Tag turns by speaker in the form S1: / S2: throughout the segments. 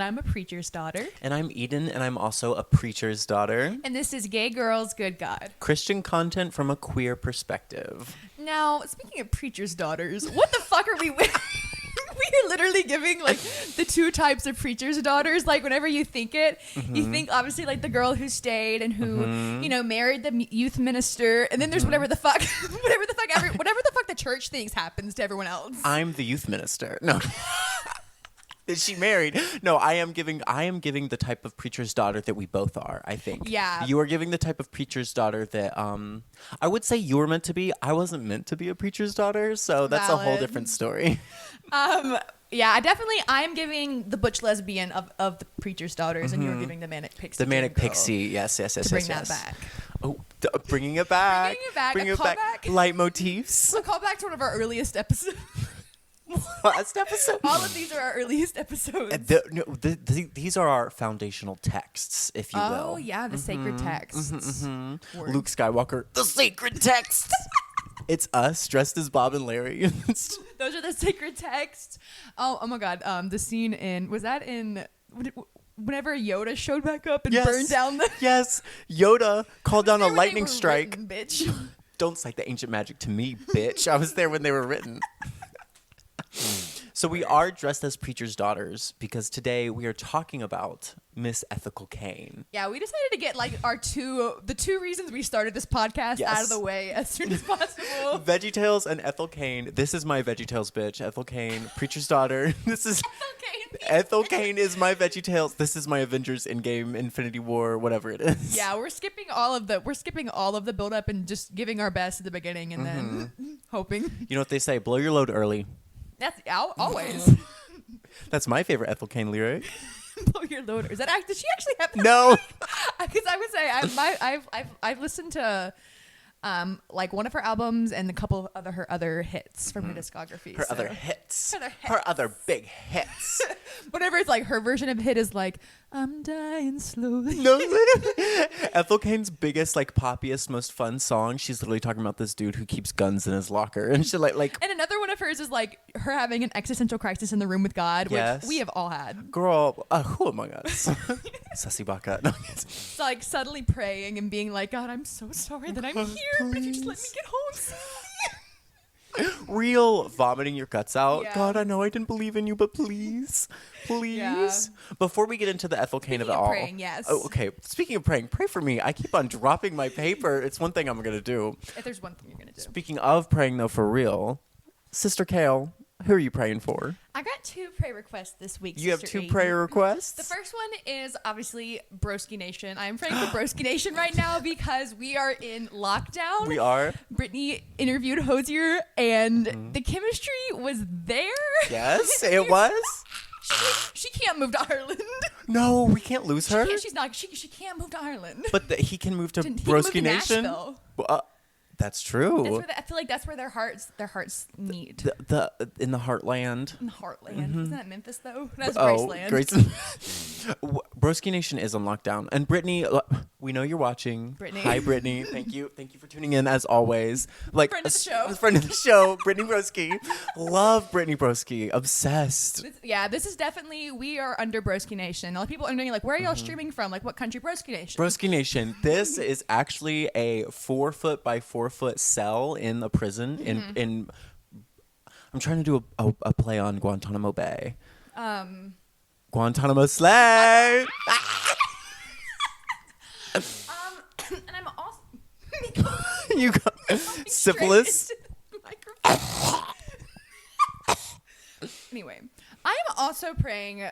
S1: I'm a preacher's daughter.
S2: And I'm Eden, and I'm also a preacher's daughter.
S1: And this is Gay Girls, Good God.
S2: Christian content from a queer perspective.
S1: Now, speaking of preacher's daughters, what the fuck are we with? We are literally giving like the two types of preacher's daughters. Like whenever you think it, you think obviously like the girl who stayed and who married the youth minister, and then there's whatever the fuck the church thinks happens to everyone else.
S2: I'm the youth minister. No. Is she married? No, I am giving the type of preacher's daughter that we both are, I think.
S1: Yeah.
S2: You are giving the type of preacher's daughter that I would say you were meant to be. I wasn't meant to be a preacher's daughter, so that's a whole different story.
S1: Yeah, I am giving the butch lesbian of the preacher's daughters, and you're giving the manic pixie.
S2: The manic pixie, yes.
S1: To bring that back.
S2: Oh, bringing it back.
S1: Bringing it back.
S2: Leitmotifs.
S1: A call back to one of our earliest episodes.
S2: Last episode.
S1: All of these are our earliest episodes.
S2: These are our foundational texts, if you will.
S1: Oh yeah, the sacred texts.
S2: Luke Skywalker, the sacred texts. It's us dressed as Bob and Larry.
S1: Those are the sacred texts. Oh my God. The scene whenever Yoda showed back up and burned down the...
S2: Yes. Yoda called down a lightning strike.
S1: Written, bitch.
S2: Don't cite the ancient magic to me, bitch. I was there when they were written. So we are dressed as preacher's daughters because today we are talking about Miss Ethel Cain.
S1: Yeah, we decided to get like the two reasons we started this podcast out of the way as soon as possible.
S2: VeggieTales and Ethel Cain. This is my VeggieTales bitch. Ethel Cain, preacher's daughter. This is Ethel Cain is my VeggieTales. This is my Avengers Endgame, Infinity War, whatever it is.
S1: Yeah, we're skipping all of the build up and just giving our best at the beginning and then hoping.
S2: You know what they say? Blow your load early.
S1: That's always.
S2: That's my favorite Ethel Cain lyric.
S1: Blow your load. Is that does she actually have that?
S2: No.
S1: Because I would say I've listened to like one of her albums and a couple of her other hits from her discography.
S2: Her other hits. Her other big hits.
S1: Whatever it's like, her version of hit is like, I'm dying slowly.
S2: No, literally. Ethel Cain's biggest, like, poppiest, most fun song, she's literally talking about this dude who keeps guns in his locker. And she like.
S1: And another one of hers is like her having an existential crisis in the room with God, which we have all had.
S2: Girl, who among us? Sussy baka. No,
S1: it's like suddenly praying and being like, God, I'm so sorry that I'm here, but if you just let me get home.
S2: Real vomiting your guts out.
S1: Yeah.
S2: God, I know I didn't believe in you, but please. Yeah. Before we get into the Ethel Cain of it all.
S1: Praying, yes.
S2: Oh, okay. Speaking of praying, pray for me. I keep on dropping my paper. It's one thing I'm going to do.
S1: If there's one thing you're going to do.
S2: Speaking of praying, though, for real, Sister Kayl, who are you praying for?
S1: I got 2 prayer requests this week.
S2: You have 2 prayer requests?
S1: The first one is obviously Broski Nation. I am praying for Broski Nation right now because we are in lockdown.
S2: We are.
S1: Brittany interviewed Hosier and the chemistry was there.
S2: Yes, it was.
S1: She can't move to Ireland.
S2: No, we can't lose her.
S1: She can't move to Ireland.
S2: But he can move to Broski Nation. That's true.
S1: I feel like that's where their hearts meet.
S2: In the heartland.
S1: In the heartland. Isn't that Memphis though? That's Graceland.
S2: Broski Nation is on lockdown. And Brittany, we know you're watching.
S1: Brittany.
S2: Hi, Brittany. Thank you for tuning in as always. Like
S1: friend of the show.
S2: Friend of the show, Brittany Broski. Love Brittany Broski. Obsessed.
S1: This is definitely, we are under Broski Nation. A lot of people are wondering, like, where are y'all streaming from? Like, what country? Broski Nation.
S2: Broski Nation. This is actually a 4-foot by 4-foot cell in a prison in I'm trying to do a play on Guantanamo Bay. Guantanamo Slay.
S1: And I'm also
S2: you got syphilis.
S1: Anyway, I'm also praying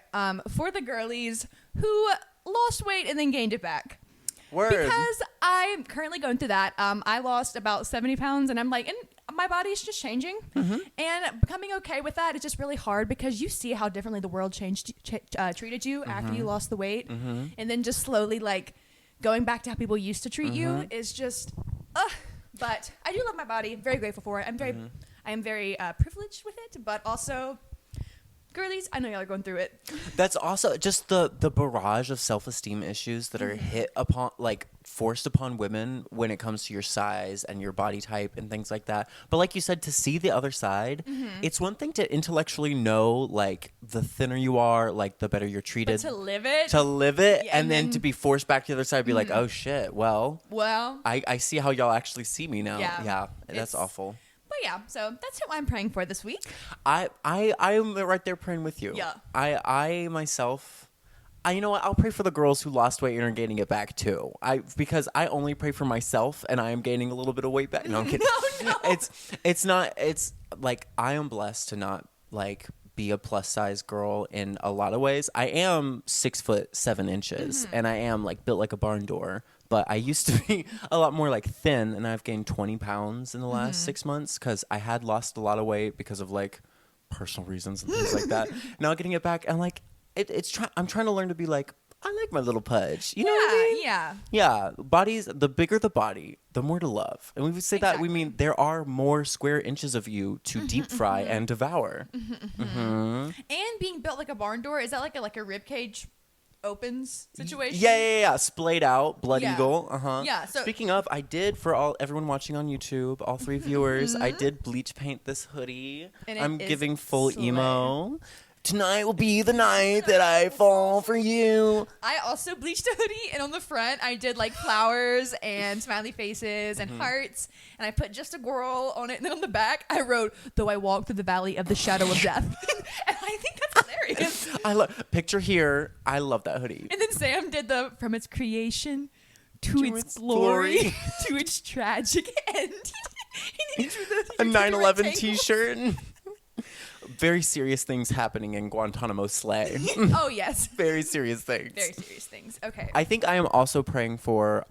S1: for the girlies who lost weight and then gained it back.
S2: Word.
S1: Because I'm currently going through that. I lost about 70 pounds and I'm like, and my body's just changing. And becoming okay with that is just really hard because you see how differently the world treated you after you lost the weight. And then just slowly like going back to how people used to treat you is just, but I do love my body. I'm very grateful for it. I am very privileged with it, but also girlies, I know y'all are going through it.
S2: That's also just the barrage of self-esteem issues that are hit upon, like, forced upon women when it comes to your size and your body type and things like that. But like you said, to see the other side, it's one thing to intellectually know, like, the thinner you are, like, the better you're treated.
S1: But to live it.
S2: Yeah, and then to be forced back to the other side and be like, oh shit, well, I see how y'all actually see me now. Yeah, that's awful.
S1: But yeah, so that's who I'm praying for this week.
S2: I'm right there praying with you.
S1: Yeah.
S2: I myself, you know what? I'll pray for the girls who lost weight and are gaining it back too. Because I only pray for myself, and I am gaining a little bit of weight back. No, I'm kidding.
S1: No.
S2: It's like, I am blessed to not, like, be a plus size girl in a lot of ways. I am 6'7" and I am, like, built like a barn door. But I used to be a lot more, like, thin, and I've gained 20 pounds in the last 6 months because I had lost a lot of weight because of, like, personal reasons and things like that. Now getting it back, and, like, I'm trying to learn to be like, I like my little pudge. You know what I mean?
S1: Yeah.
S2: Yeah. Bodies, the bigger the body, the more to love. And when we say that, we mean there are more square inches of you to deep fry and devour.
S1: And being built like a barn door, is that like a rib cage opens situation?
S2: Yeah. Splayed out, blood
S1: Yeah.
S2: eagle.
S1: Yeah. So
S2: speaking of, I did, for everyone watching on YouTube, all 3 viewers, I did bleach paint this hoodie.
S1: And
S2: I'm
S1: it
S2: giving
S1: is
S2: full
S1: slay.
S2: emo. Tonight will be the night that I fall for you.
S1: I also bleached a hoodie, and on the front I did like flowers and smiley faces and hearts, and I put just a girl on it, and then on the back I wrote, "Though I walk through the valley of the shadow of death." And I think that's hilarious.
S2: I love picture here. I love that hoodie.
S1: And then Sam did the "From its creation to its glory to its tragic end." He drew
S2: A
S1: the
S2: 9/11
S1: rectangle.
S2: t-shirt. Very serious things happening in Guantanamo Slay.
S1: Oh yes.
S2: Very serious things.
S1: Very serious things. Okay.
S2: I think I am also praying for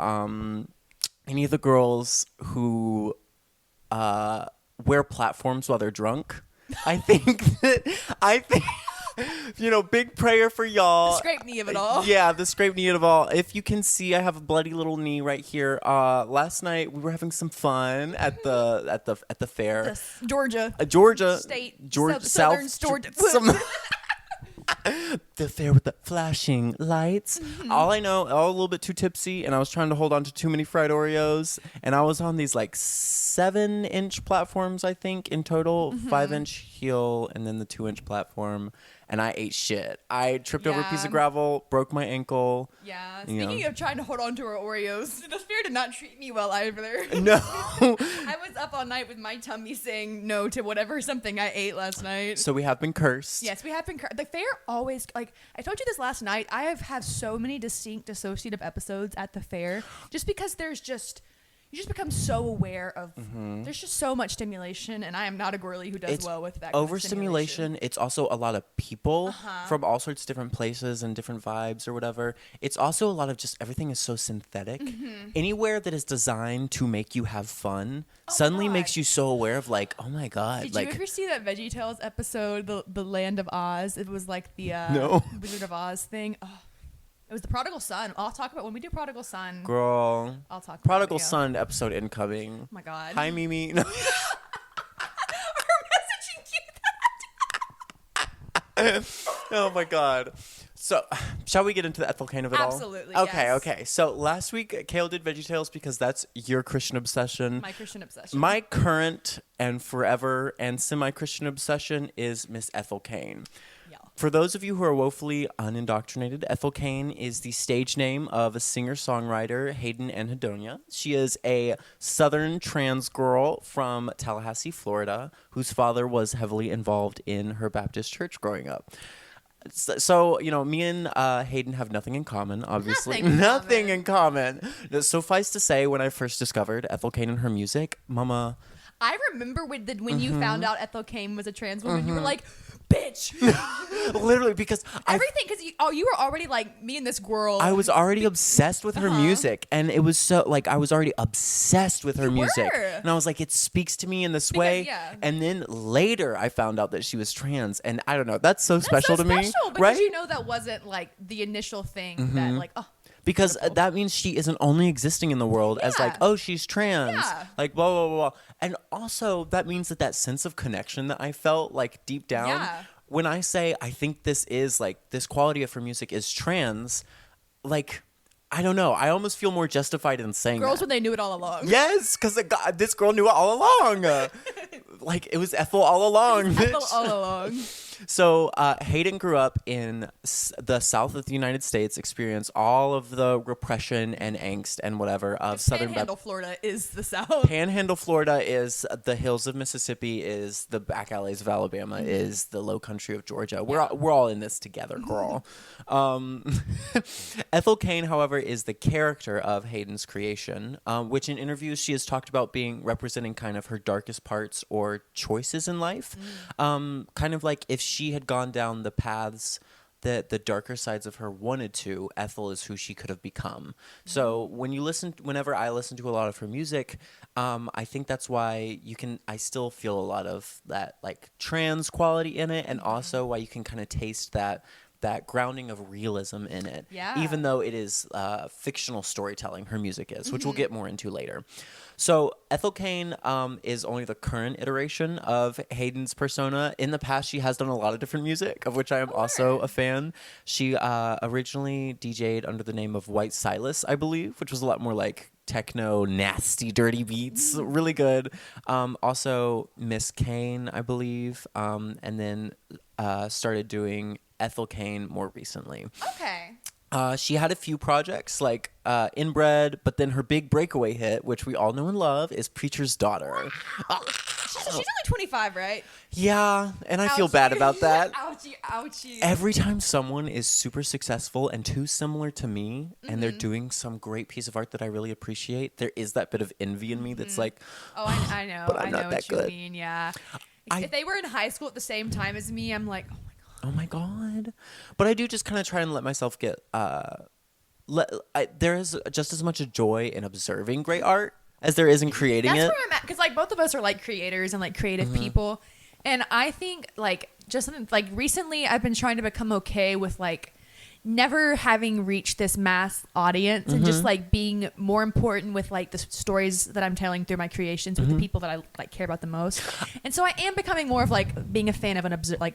S2: any of the girls who wear platforms while they're drunk. I think big prayer for y'all.
S1: The scrape knee of it all.
S2: Yeah, the scrape knee of all. If you can see, I have a bloody little knee right here. Last night we were having some fun at the fair.
S1: Georgia.
S2: Georgia
S1: State.
S2: Georgia
S1: Southern
S2: South. The fair with the flashing lights. All I know, a little bit too tipsy, and I was trying to hold on to too many fried Oreos, and I was on these like 7-inch platforms, I think, in total, 5-inch heel, and then the 2-inch platform. And I ate shit. I tripped over a piece of gravel, broke my ankle.
S1: Yeah. Speaking of trying to hold on to our Oreos, the fair did not treat me well either.
S2: No.
S1: I was up all night with my tummy saying no to whatever something I ate last night.
S2: So we have been cursed.
S1: Yes, we have been cursed. The fair always, like, I told you this last night, I have had so many distinct dissociative episodes at the fair just because you just become so aware of there's just so much stimulation, and I am not a girly who does well with that kind of
S2: overstimulation. It's also a lot of people from all sorts of different places and different vibes or whatever. It's also a lot of just everything is so synthetic. Anywhere that is designed to make you have fun suddenly makes you so aware of, like, oh my god.
S1: Did
S2: like,
S1: you ever see that VeggieTales episode, the Land of Oz? It was like the
S2: No.
S1: Wizard of Oz thing. Oh, it was the Prodigal Son. I'll talk about when we do Prodigal Son.
S2: Girl.
S1: I'll talk about
S2: Prodigal
S1: it, yeah.
S2: Son episode incoming.
S1: Oh my god.
S2: Hi, Mimi. No.
S1: We're messaging you.
S2: Oh my god. So, shall we get into the Ethel Cain of it all?
S1: Absolutely,
S2: Okay,
S1: yes.
S2: okay. So, last week, Kayl did VeggieTales because that's your Christian obsession.
S1: My Christian obsession.
S2: My current and forever and semi-Christian obsession is Miss Ethel Cain.
S1: Yeah.
S2: For those of you who are woefully unindoctrinated, Ethel Cain is the stage name of a singer-songwriter, Hayden Anhedonia. She is a Southern trans girl from Tallahassee, Florida, whose father was heavily involved in her Baptist church growing up. So, me and Hayden have nothing in common, obviously. Nothing in common. Suffice to say, when I first discovered Ethel Cain and her music, Mama...
S1: I remember when you found out Ethel Cain was a trans woman, you were like, bitch.
S2: Literally, because
S1: Everything, because you were already like, me and this girl.
S2: I was already obsessed with her music, and it was so, like, I was already obsessed with her music.
S1: were.
S2: And I was like, it speaks to me in this way.
S1: yeah.
S2: And then later, I found out that she was trans, and I don't know, that's so special to me.
S1: Because
S2: right?
S1: you know that wasn't like the initial thing that like,
S2: Because that means she isn't only existing in the world as like,
S1: Yeah.
S2: oh, she's trans.
S1: Yeah.
S2: Like, blah, blah, blah. And also, that means that sense of connection that I felt, like, deep down,
S1: Yeah.
S2: when I say I think this is like this quality of her music is trans, like I don't know. I almost feel more justified in saying
S1: Girls
S2: that.
S1: when they knew it all along.
S2: Yes, because this girl knew it all along. Like it was Ethel all along.
S1: Ethel
S2: bitch.
S1: all along.
S2: So Hayden grew up in the South of the United States, experienced all of the repression and angst and whatever of Southern
S1: Panhandle, Florida is the South.
S2: Panhandle, Florida is the hills of Mississippi, is the back alleys of Alabama, is the low country of Georgia. We're all in this together, girl. Ethel Cain, however, is the character of Hayden's creation, which in interviews she has talked about being representing kind of her darkest parts or choices in life. Kind of like if she had gone down the paths that the darker sides of her wanted to, Ethel is who she could have become. So whenever I listen to a lot of her music, I think that's why I still feel a lot of that like trans quality in it, and also why you can kind of taste that grounding of realism in it.
S1: Yeah.
S2: Even though it is fictional storytelling, her music is, which we'll get more into later. So Ethel Cain is only the current iteration of Hayden's persona. In the past, she has done a lot of different music, of which I am also a fan. She originally DJ'd under the name of White Silas, I believe, which was a lot more like techno, nasty, dirty beats. Really good. Also Miss Kane, I believe, and then started doing Ethel Cain more recently.
S1: Okay.
S2: She had a few projects like Inbred, but then her big breakaway hit, which we all know and love, is Preacher's Daughter.
S1: She's only 25, right?
S2: Yeah, and I feel bad about that.
S1: Ouchie, ouchie.
S2: Every time someone is super successful and too similar to me, and they're doing some great piece of art that I really appreciate, there is that bit of envy in me that's like,
S1: Oh, I know.
S2: but I'm
S1: I
S2: not
S1: know
S2: that
S1: what you
S2: good.
S1: mean, yeah.
S2: I-
S1: If they were in high school at the same time as me, I'm like,
S2: oh my God. But I do just kind of try and let myself get, there is just as much joy in observing great art as there is in creating
S1: that's
S2: it.
S1: where I'm at. Because like both of us are like creators and like creative people. And I think like just like recently I've been trying to become okay with like never having reached this mass audience and just like being more important with like the stories that I'm telling through my creations with the people that I like care about the most. And so I am becoming more of like being a fan of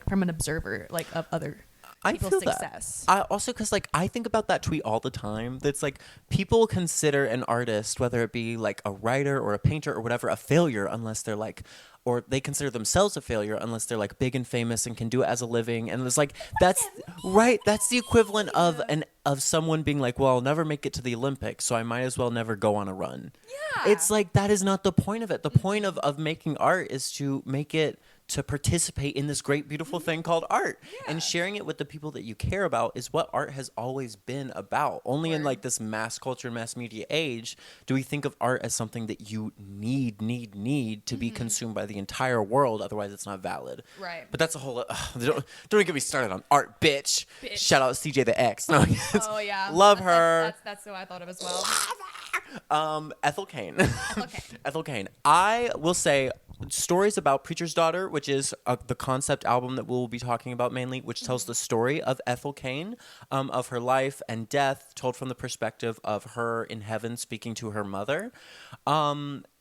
S1: from an observer like of other
S2: I
S1: people's
S2: feel
S1: success.
S2: that. I also, because like I think about that tweet all the time. That's like people consider an artist, whether it be like a writer or a painter or whatever, a failure unless they're like, or they consider themselves a failure unless they're like big and famous and can do it as a living. And it's like that's right. That's the equivalent of someone being like, well, I'll never make it to the Olympics, so I might as well never go on a run.
S1: Yeah.
S2: It's like that is not the point of it. The point of making art is to make it to participate in this great, beautiful thing called art.
S1: Yeah.
S2: And sharing it with the people that you care about is what art has always been about. Only in like this mass culture, mass media age do we think of art as something that you need to be consumed by the entire world. Otherwise, it's not valid.
S1: Right.
S2: But that's a whole... don't get me started on art, bitch. Shout out CJ the X. No,
S1: Oh yeah.
S2: Love her.
S1: That's what I thought of as well.
S2: Ethel Cain.
S1: Ethel Cain.
S2: Ethel Cain. I will say stories about Preacher's Daughter, which is the concept album that we'll be talking about mainly, which tells the story of Ethel Cain, of her life and death, told from the perspective of her in heaven speaking to her mother.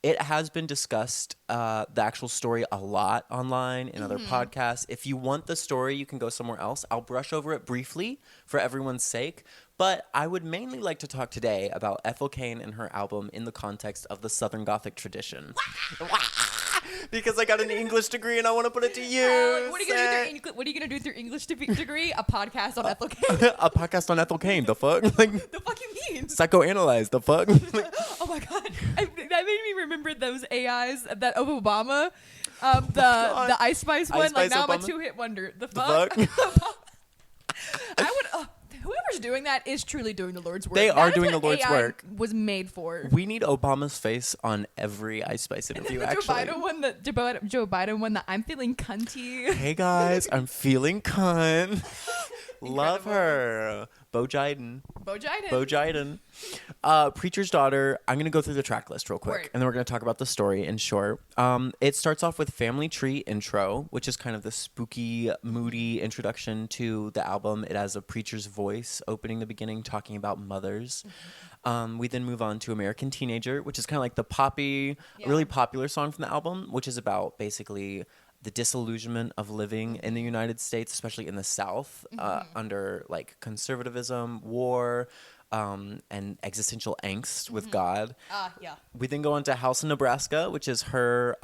S2: It has been discussed, the actual story, a lot online in other podcasts. If you want the story, you can go somewhere else. I'll brush over it briefly for everyone's sake. But I would mainly like to talk today about Ethel Cain and her album in the context of the Southern Gothic tradition. Because I got an English degree and I want to put it to use.
S1: What are you gonna do with your English degree? A podcast on Ethel Cain.
S2: A podcast on Ethel Cain. The fuck? Like,
S1: The fuck you mean?
S2: psychoanalyze. The fuck?
S1: Oh my god, that made me remember those AIs that of Obama, the Ice Spice one.
S2: Ice Spice
S1: now I'm a
S2: Obama?
S1: 2-hit wonder. The
S2: fuck?
S1: fuck. I would. Whoever's doing that is truly doing the Lord's work.
S2: They
S1: That
S2: are
S1: is
S2: doing
S1: what
S2: the Lord's
S1: AI
S2: work.
S1: Was made for.
S2: We need Obama's face on every Ice Spice interview,
S1: the
S2: actually.
S1: Joe Biden one that I'm feeling cunty.
S2: Hey guys, I'm feeling cunt. Love her. Bo Jiden. Preacher's Daughter. I'm going to go through the track list real quick.
S1: Word.
S2: And then we're going to talk about the story in short. It starts off with Family Tree intro, which is kind of the spooky, moody introduction to the album. It has a preacher's voice opening the beginning, talking about mothers. We then move on to American Teenager, which is kind of like the poppy, really popular song from the album, which is about basically the disillusionment of living in the United States, especially in the South, under like conservatism, war, and existential angst with God.
S1: Yeah.
S2: We then go on to House in Nebraska, which is her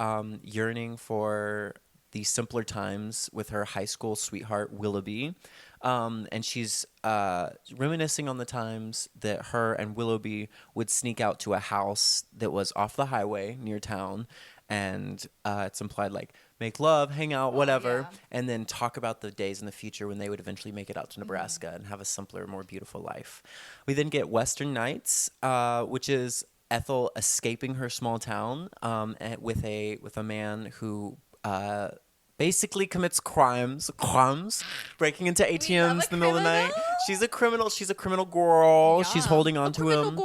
S2: yearning for the simpler times with her high school sweetheart, Willoughby. And she's reminiscing on the times that her and Willoughby would sneak out to a house that was off the highway near town. And it's implied like make love, hang out, whatever, and then talk about the days in the future when they would eventually make it out to Nebraska and have a simpler, more beautiful life. We then get Western Nights, which is Ethel escaping her small town with a man who basically commits crimes, breaking into ATMs in the middle of the night. She's a criminal. She's a criminal girl.
S1: Yeah.
S2: She's holding on to him.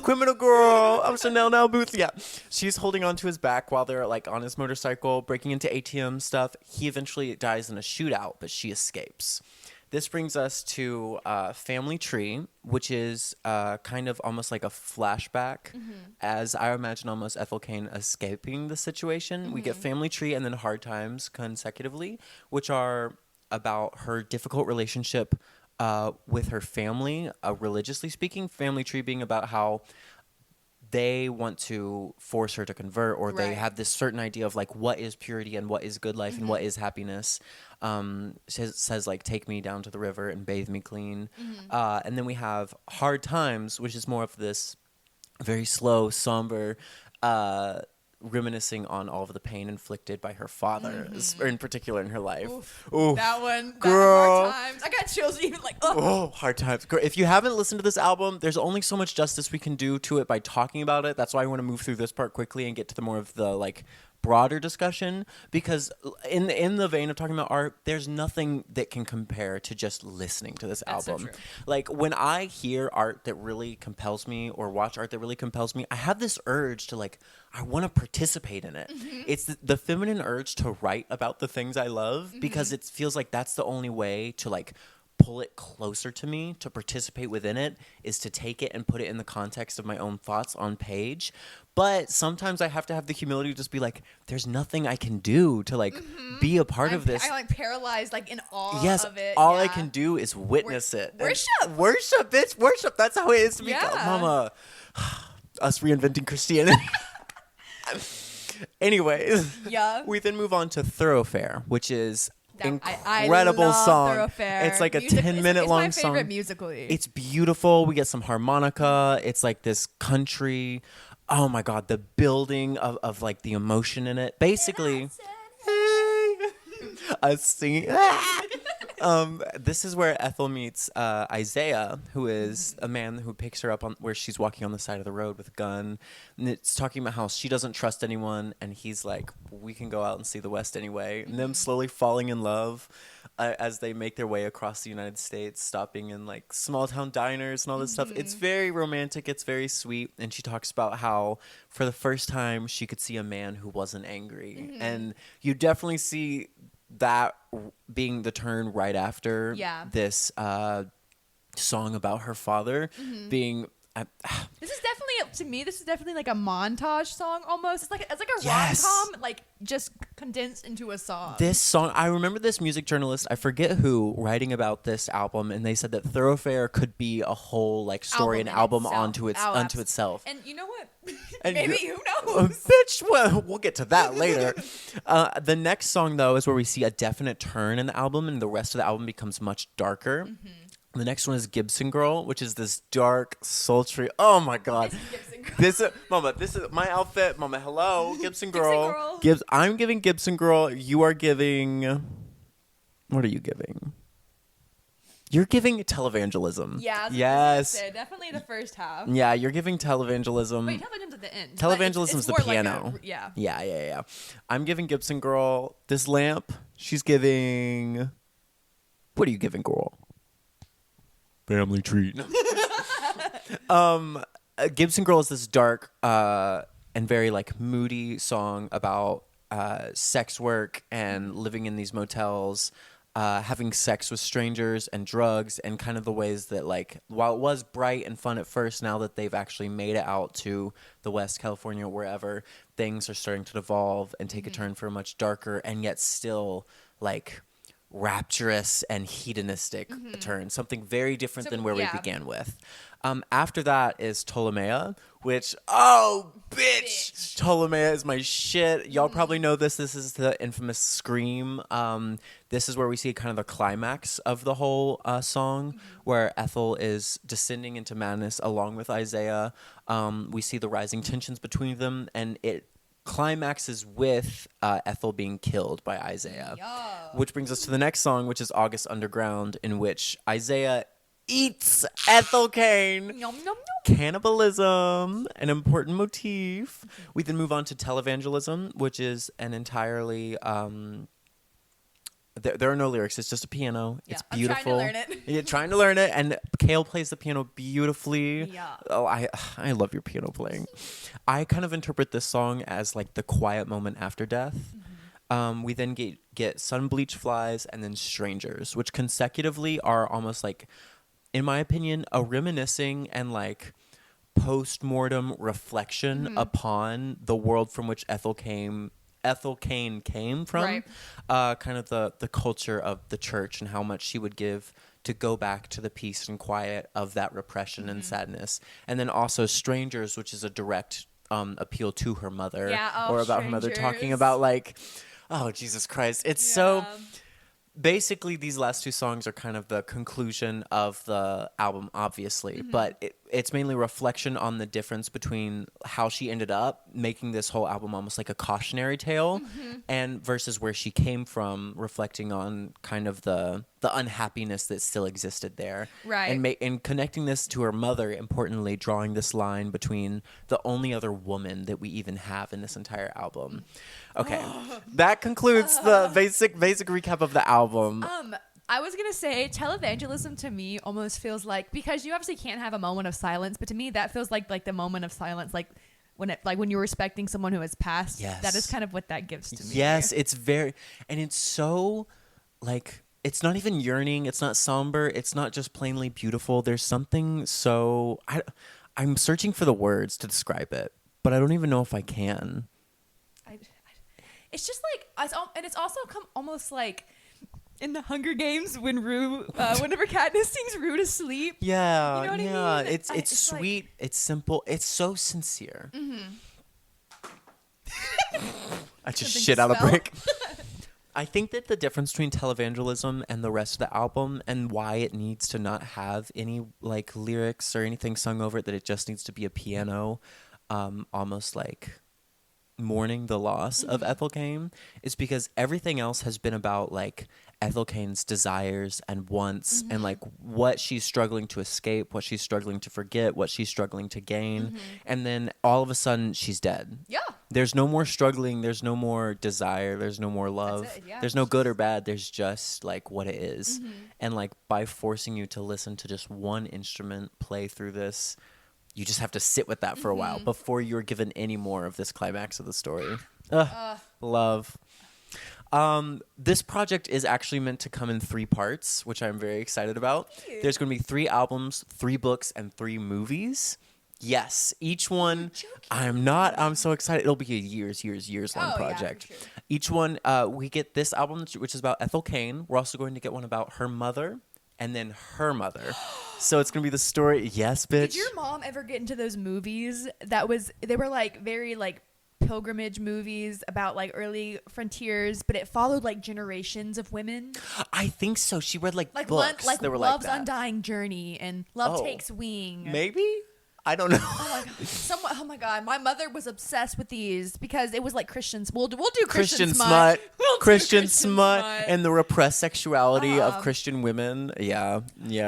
S1: Criminal
S2: Girl. I'm Chanel now, Booth. Yeah. She's holding on to his back while they're like on his motorcycle, breaking into ATM stuff. He eventually dies in a shootout, but she escapes. This brings us to Family Tree, which is kind of almost like a flashback, as I imagine almost Ethel Cain escaping the situation. We get Family Tree and then Hard Times consecutively, which are about her difficult relationship with her family, religiously speaking. Family Tree being about how they want to force her to convert, or they have this certain idea of like what is purity and what is good life and what is happiness. Says like take me down to the river and bathe me clean. And then we have Hard Times, which is more of this very slow, somber, reminiscing on all of the pain inflicted by her father, in particular in her life.
S1: Oof. That one,
S2: girl.
S1: Hard Times. I got chills even like,
S2: Hard Times. Girl, if you haven't listened to this album, there's only so much justice we can do to it by talking about it. That's why I want to move through this part quickly and get to the more of the like broader discussion, because in the vein of talking about art, there's nothing that can compare to just listening to this album.
S1: So true.
S2: Like when I hear art that really compels me or watch art that really compels me, I have this urge to like, I want to participate in it. It's the feminine urge to write about the things I love, because it feels like that's the only way to like pull it closer to me, to participate within it, is to take it and put it in the context of my own thoughts on page. But sometimes I have to have the humility to just be like, there's nothing I can do to like be a part of this.
S1: I'm like paralyzed, like in awe of it.
S2: All I can do is witness it.
S1: Worship,
S2: bitch, worship. That's how it is to be.
S1: Yeah.
S2: Mama, us reinventing Christianity. Anyways, we then move on to Thoroughfare, which is incredible
S1: I love
S2: song.
S1: Thoroughfare.
S2: It's like a 10-minute long
S1: it's my
S2: song.
S1: favorite musically.
S2: It's beautiful. We get some harmonica. It's like this country. Oh my God, the building of like the emotion in it. Basically, us singing. This is where Ethel meets Isaiah, who is a man who picks her up on where she's walking on the side of the road with a gun. And it's talking about how she doesn't trust anyone, and he's like, we can go out and see the West anyway. And them slowly falling in love as they make their way across the United States, stopping in like small town diners and all this stuff. It's very romantic. It's very sweet. And she talks about how for the first time she could see a man who wasn't angry. And you definitely see that being the turn right after this song about her father being
S1: this is definitely, to me, this is definitely like a montage song almost. It's like a
S2: Yes.
S1: rom-com, like just condensed into a song.
S2: This song, I remember this music journalist, I forget who, writing about this album, and they said that Thoroughfare could be a whole like story and album onto itself.
S1: And you know what?
S2: And
S1: Maybe, who knows?
S2: Bitch, well, we'll get to that later. The next song, though, is where we see a definite turn in the album, and the rest of the album becomes much darker. The next one is Gibson Girl, which is this dark, sultry. Oh my God! This is my outfit. Mama, hello, Gibson Girl. I'm giving Gibson Girl. You are giving. What are you giving? You're giving televangelism.
S1: Yeah.
S2: Yes.
S1: Definitely the first half.
S2: Yeah, you're giving televangelism.
S1: Wait, televangelism's at the end.
S2: Televangelism's the piano.
S1: Like yeah.
S2: Yeah. I'm giving Gibson Girl this lamp. She's giving. What are you giving, girl? Family treat. Gibson Girl is this dark and very like moody song about sex work and living in these motels having sex with strangers and drugs, and kind of the ways that, like, while it was bright and fun at first, now that they've actually made it out to the West, California, wherever, things are starting to devolve and take a turn for a much darker and yet still, like, rapturous and hedonistic turn, something very different than where we began with. After that is Ptolemaea, which, oh, bitch! Ptolemaea is my shit. Y'all probably know this. This is the infamous scream. This is where we see kind of the climax of the whole song, where Ethel is descending into madness along with Isaiah. We see the rising tensions between them, and it climaxes with Ethel being killed by Isaiah. Which brings us to the next song, which is August Underground, in which Isaiah eats Ethel Cain.
S1: Yum, yum, yum.
S2: Cannibalism, an important motif. We then move on to televangelism, which is an entirely there are no lyrics. It's just a piano.
S1: Yeah,
S2: it's beautiful.
S1: I'm trying to learn it.
S2: You're trying to learn it, and Kayl plays the piano beautifully.
S1: Yeah.
S2: Oh, I love your piano playing. I kind of interpret this song as like the quiet moment after death. We then get Sun Bleach Flies and then Strangers, which consecutively are almost like, in my opinion, a reminiscing and like post-mortem reflection upon the world from which Ethel Cain came from,
S1: Right.
S2: Kind of the culture of the church and how much she would give to go back to the peace and quiet of that repression and sadness. And then also Strangers, which is a direct appeal to her mother, or about her mother, talking about like, oh, Jesus Christ. It's so... Basically, these last two songs are kind of the conclusion of the album, obviously, but it's mainly reflection on the difference between how she ended up making this whole album almost like a cautionary tale, and versus where she came from, reflecting on kind of the unhappiness that still existed there,
S1: right?
S2: And connecting this to her mother. Importantly, drawing this line between the only other woman that we even have in this entire album. Okay, that concludes the basic recap of the album.
S1: I was gonna say televangelism to me almost feels like, because you obviously can't have a moment of silence, but to me that feels like the moment of silence, like when you're respecting someone who has passed.
S2: Yes.
S1: That is kind of what that gives to me.
S2: Yes, it's very, and it's so like, it's not even yearning, it's not somber, it's not just plainly beautiful. There's something so I'm searching for the words to describe it, but I don't even know if I can.
S1: It's just like, and it's also almost like in the Hunger Games when Rue, whenever Katniss sings Rue to sleep.
S2: Yeah,
S1: you know what I mean?
S2: It's sweet, like, it's simple, it's so sincere. I just shit out a brick. I think that the difference between televangelism and the rest of the album, and why it needs to not have any like lyrics or anything sung over it, that it just needs to be a piano, almost like mourning the loss of Ethel Cain, is because everything else has been about like Ethel Cain's desires and wants, and like what she's struggling to escape, what she's struggling to forget, what she's struggling to gain, and then all of a sudden she's dead.
S1: Yeah.
S2: There's no more struggling, there's no more desire, there's no more love.
S1: That's it, yeah.
S2: There's no good or bad, there's just like what it is. And like by forcing you to listen to just one instrument play through this, you just have to sit with that for a while before you're given any more of this climax of the story. Love. This project is actually meant to come in 3 parts, which I'm very excited about. There's going to be 3 albums, 3 books, and 3 movies. Yes, each one. I'm so excited. It'll be a years long project.
S1: Yeah, for sure.
S2: Each one, we get this album, which is about Ethel Cain. We're also going to get one about her mother, and then her mother. So it's going to be the story. Yes, bitch.
S1: Did your mom ever get into those movies they were like very like pilgrimage movies about like early frontiers, but it followed like generations of women?
S2: I think so. She read like books.
S1: Like
S2: that were
S1: Love's
S2: like that.
S1: Undying Journey and Love Takes Wing.
S2: Maybe? I don't know.
S1: Oh my god, my mother was obsessed with these because it was like Christians. We'll do Christian
S2: smut.
S1: We'll do
S2: Christian smut and the repressed sexuality of Christian women. Yeah,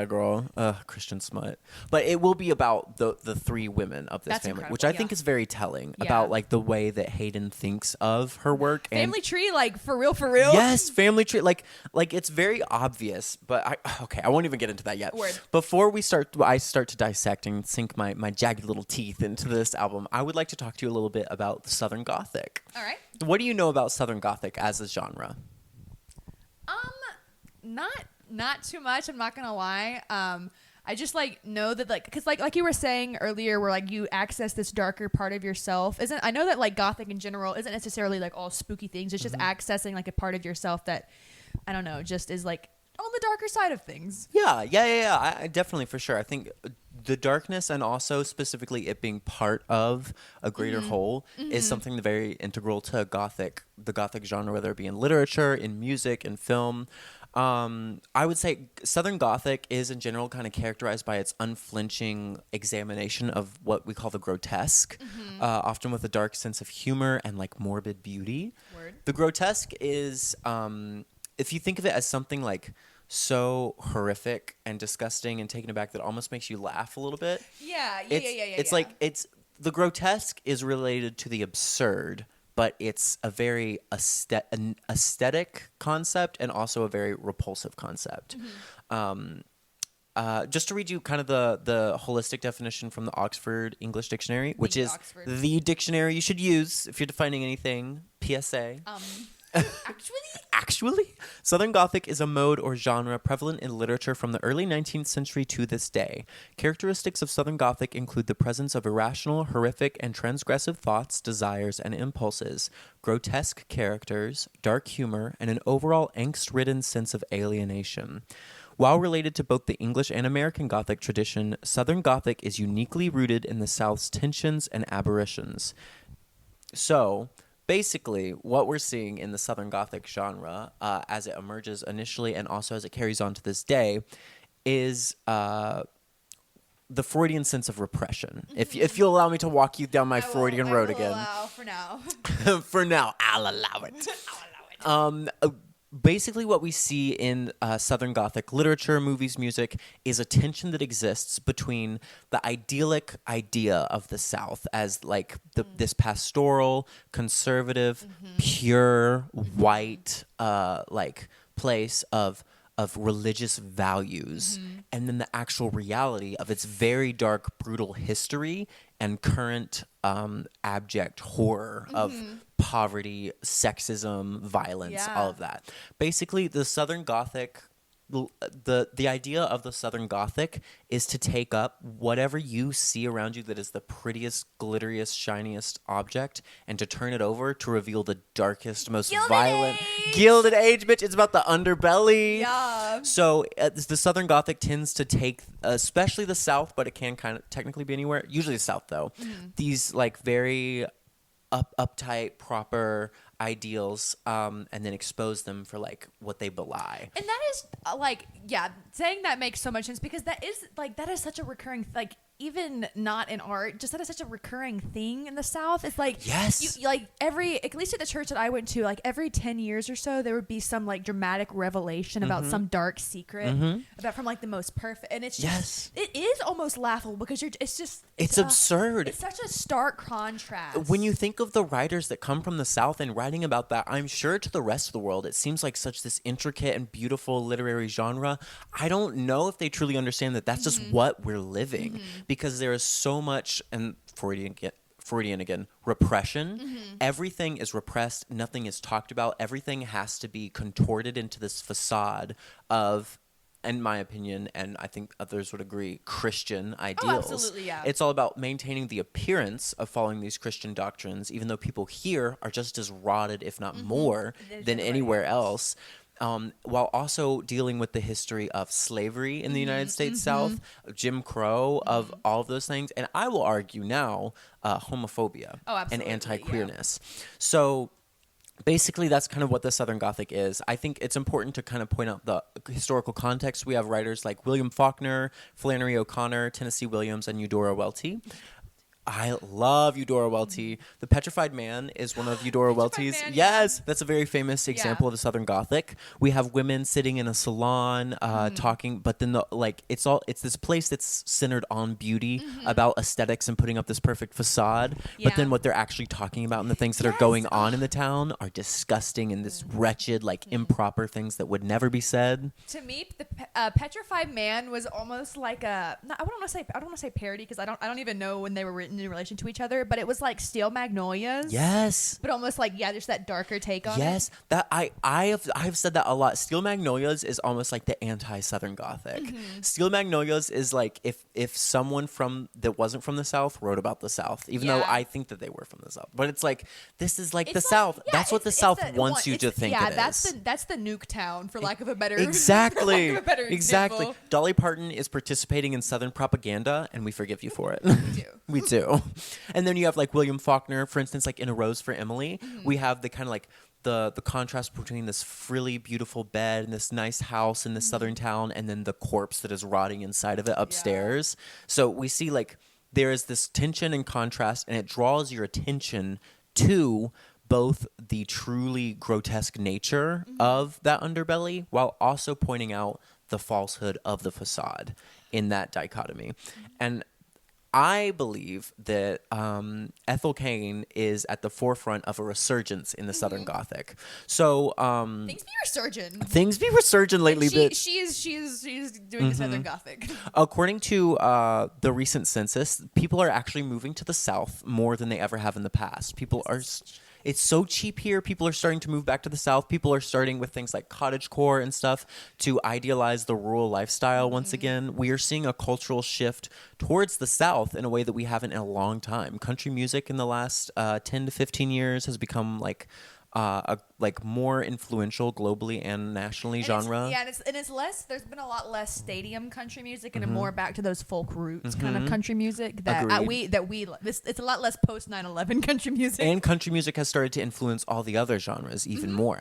S2: girl. Christian smut. But it will be about the 3 women of this family, which I think is very telling about like the way that Hayden thinks of her work.
S1: Family tree, like for real.
S2: Yes, family tree. Like it's very obvious. But I won't even get into that yet.
S1: Word.
S2: Before I start to dissect and sink my jagged little teeth into this album, I would like to talk to you a little bit about Southern Gothic.
S1: All right.
S2: What do you know about Southern Gothic as a genre?
S1: not too much. I'm not gonna lie. I just like know that like because like you were saying earlier, where like you access this darker part of yourself. I know that like Gothic in general isn't necessarily like all spooky things. It's just accessing like a part of yourself that I don't know, just is like on the darker side of things.
S2: Yeah. I definitely, for sure. I think the darkness and also specifically it being part of a greater whole is something very integral to the Gothic genre, whether it be in literature, in music, in film. I would say Southern Gothic is in general kind of characterized by its unflinching examination of what we call the grotesque, often with a dark sense of humor and like morbid beauty.
S1: Word.
S2: The grotesque is, if you think of it as something like so horrific and disgusting and taken aback that almost makes you laugh a little bit. It's like the grotesque is related to the absurd, but it's a very an aesthetic concept and also a very repulsive concept. Just to read you kind of the holistic definition from the Oxford English Dictionary, which is the dictionary you should use if you're defining anything. PSA. Actually, Southern Gothic is a mode or genre prevalent in literature from the early 19th century to this day. Characteristics of Southern Gothic include the presence of irrational, horrific, and transgressive thoughts, desires, and impulses, grotesque characters, dark humor, and an overall angst-ridden sense of alienation. While related to both the English and American Gothic tradition, Southern Gothic is uniquely rooted in the South's tensions and aberrations. So, basically, what we're seeing in the Southern Gothic genre, as it emerges initially and also as it carries on to this day, is the Freudian sense of repression. If you'll allow me to walk you down my Freudian road again.
S1: Allow for now.
S2: For now, I'll allow it. Basically, what we see in Southern Gothic literature, movies, music, is a tension that exists between the idyllic idea of the South as like this pastoral, conservative, pure, white, like place of religious values, and then the actual reality of its very dark, brutal history and current abject horror of poverty, sexism, violence, all of that. Basically, the Southern Gothic, the idea of the Southern Gothic is to take up whatever you see around you that is the prettiest, glitteriest, shiniest object and to turn it over to reveal the darkest, most violent Gilded Age, bitch. It's about the underbelly.
S1: Yeah.
S2: So the Southern Gothic tends to take, especially the South, but it can kind of technically be anywhere. Usually the South, though. These like very uptight, proper ideals, and then expose them for like what they belie.
S1: And that is saying that makes so much sense because that is such a recurring even not in art, just that is such a recurring thing in the South. It's like,
S2: yes,
S1: you, like at least at the church that I went to, like every 10 years or so, there would be some like dramatic revelation about some dark secret about from like the most perfect. And it's just, it is almost laughable because it's
S2: absurd.
S1: It's such a stark contrast.
S2: When you think of the writers that come from the South and writing about that, I'm sure to the rest of the world, it seems like such this intricate and beautiful literary genre. I don't know if they truly understand that that's just what we're living. Because there is so much, and Freudian again, repression. Everything is repressed. Nothing is talked about. Everything has to be contorted into this facade of, in my opinion, and I think others would agree, Christian ideals.
S1: Oh, absolutely, yeah.
S2: It's all about maintaining the appearance of following these Christian doctrines, even though people here are just as rotted, if not more, than anywhere else. While also dealing with the history of slavery in the United States South, Jim Crow, of all of those things. And I will argue now, homophobia and anti-queerness. Yeah. So basically, that's kind of what the Southern Gothic is. I think it's important to kind of point out the historical context. We have writers like William Faulkner, Flannery O'Connor, Tennessee Williams, and Eudora Welty. I love Eudora Welty. The Petrified Man is one of Eudora Welty's. Yes, that's a very famous example of the Southern Gothic. We have women sitting in a salon talking, but then it's this place that's centered on beauty, about aesthetics and putting up this perfect facade. But then what they're actually talking about and the things that are going on in the town are disgusting and this wretched, improper things that would never be said.
S1: To me, the Petrified Man was almost like I don't want to say parody because I don't even know when they were written in relation to each other, but it was like Steel Magnolias.
S2: Yes.
S1: But almost like, yeah, there's that darker take on it.
S2: Yes, that I've said that a lot. Steel Magnolias is almost like the anti-Southern Gothic. Steel Magnolias is like if someone that wasn't from the South wrote about the South, even though I think that they were from the South. But it's like this is like the South. That's what the South wants you to think it is.
S1: That's the nuke town, for lack of a better
S2: exactly
S1: for lack of a better
S2: exactly.
S1: example.
S2: Dolly Parton is participating in Southern propaganda, and we forgive you for it. We do. And then you have like William Faulkner, for instance, like in A Rose for Emily. We have the kind of like the contrast between this frilly, beautiful bed and this nice house in this southern town, and then the corpse that is rotting inside of it upstairs. So we see like there is this tension and contrast, and it draws your attention to both the truly grotesque nature of that underbelly while also pointing out the falsehood of the facade in that dichotomy. And I believe that Ethel Cain is at the forefront of a resurgence in the Southern Gothic. So
S1: Things be resurgent.
S2: Things be resurgent lately.
S1: She's doing the Southern Gothic.
S2: According to the recent census, people are actually moving to the South more than they ever have in the past. It's so cheap here. People are starting to move back to the South. People are starting with things like cottagecore and stuff to idealize the rural lifestyle once again. We are seeing a cultural shift towards the South in a way that we haven't in a long time. Country music in the last 10 to 15 years has become like more influential globally and nationally genre.
S1: It's less. There's been a lot less stadium country music and more back to those folk roots kind of country music it's a lot less post 9/11 country music.
S2: And country music has started to influence all the other genres even more.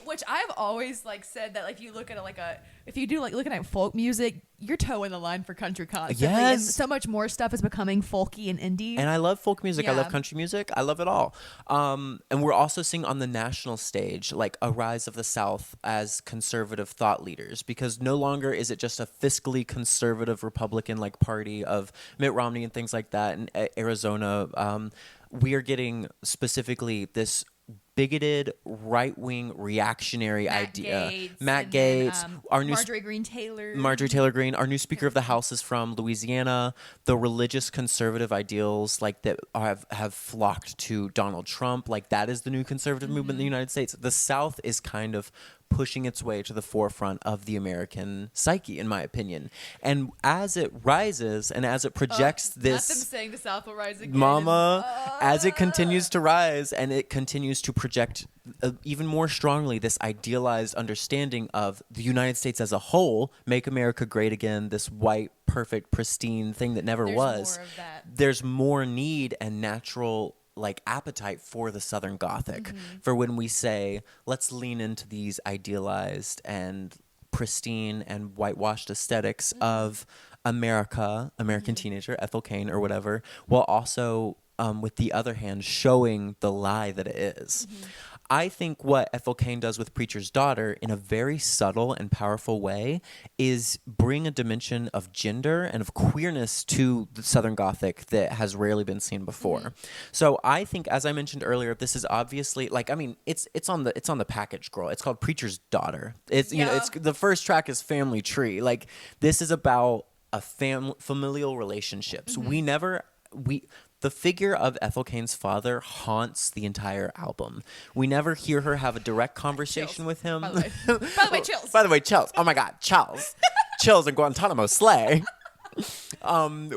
S1: Which I've always like said that like you look at it if you do like looking at folk music, you're towing the line for country constantly.
S2: Yes.
S1: And so much more stuff is becoming folky and indie.
S2: And I love folk music. I
S1: Yeah.
S2: love country music. I love it all. And we're also seeing on the national stage like a rise of the South as conservative thought leaders, because no longer is it just a fiscally conservative Republican like party of Mitt Romney and things like that in Arizona. We are getting specifically this bigoted, right-wing, reactionary idea. Matt Gaetz, our new Marjorie Taylor Greene, our new Speaker of the House is from Louisiana. The religious conservative ideals like that have flocked to Donald Trump. Like that is the new conservative movement in the United States. The South is kind of pushing its way to the forefront of the American psyche, in my opinion. And as it rises and as it projects this...
S1: Not them saying the South will rise again.
S2: Mama, as it continues to rise and it continues to project even more strongly this idealized understanding of the United States as a whole, make America great again, this white, perfect, pristine thing that never was.
S1: More of that.
S2: There's more need and natural like appetite for the Southern Gothic, for when we say let's lean into these idealized and pristine and whitewashed aesthetics of American teenager Ethel Cain or whatever, while also with the other hand showing the lie that it is. I think what Ethel Cain does with Preacher's Daughter in a very subtle and powerful way is bring a dimension of gender and of queerness to the Southern Gothic that has rarely been seen before. So I think, as I mentioned earlier, this is obviously like, I mean, it's on the package, girl. It's called Preacher's Daughter. It's you know, it's the first track is Family Tree. Like this is about a familial relationships. The figure of Ethel Cain's father haunts the entire album. We never hear her have a direct conversation with him.
S1: By chills.
S2: By the way, chills. Oh my God, chills. Chills in Guantanamo Slay.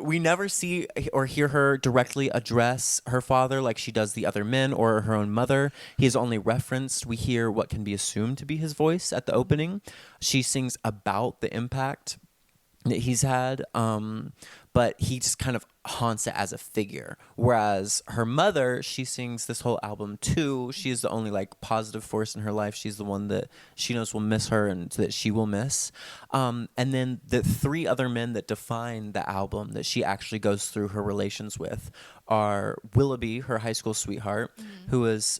S2: We never see or hear her directly address her father like she does the other men or her own mother. He is only referenced. We hear what can be assumed to be his voice at the opening. She sings about the impact that he's had, but he just kind of haunts it as a figure. Whereas her mother, she sings this whole album too. She is the only like positive force in her life. She's the one that she knows will miss her and that she will miss. And then the three other men that define the album that she actually goes through her relations with are Willoughby, her high school sweetheart,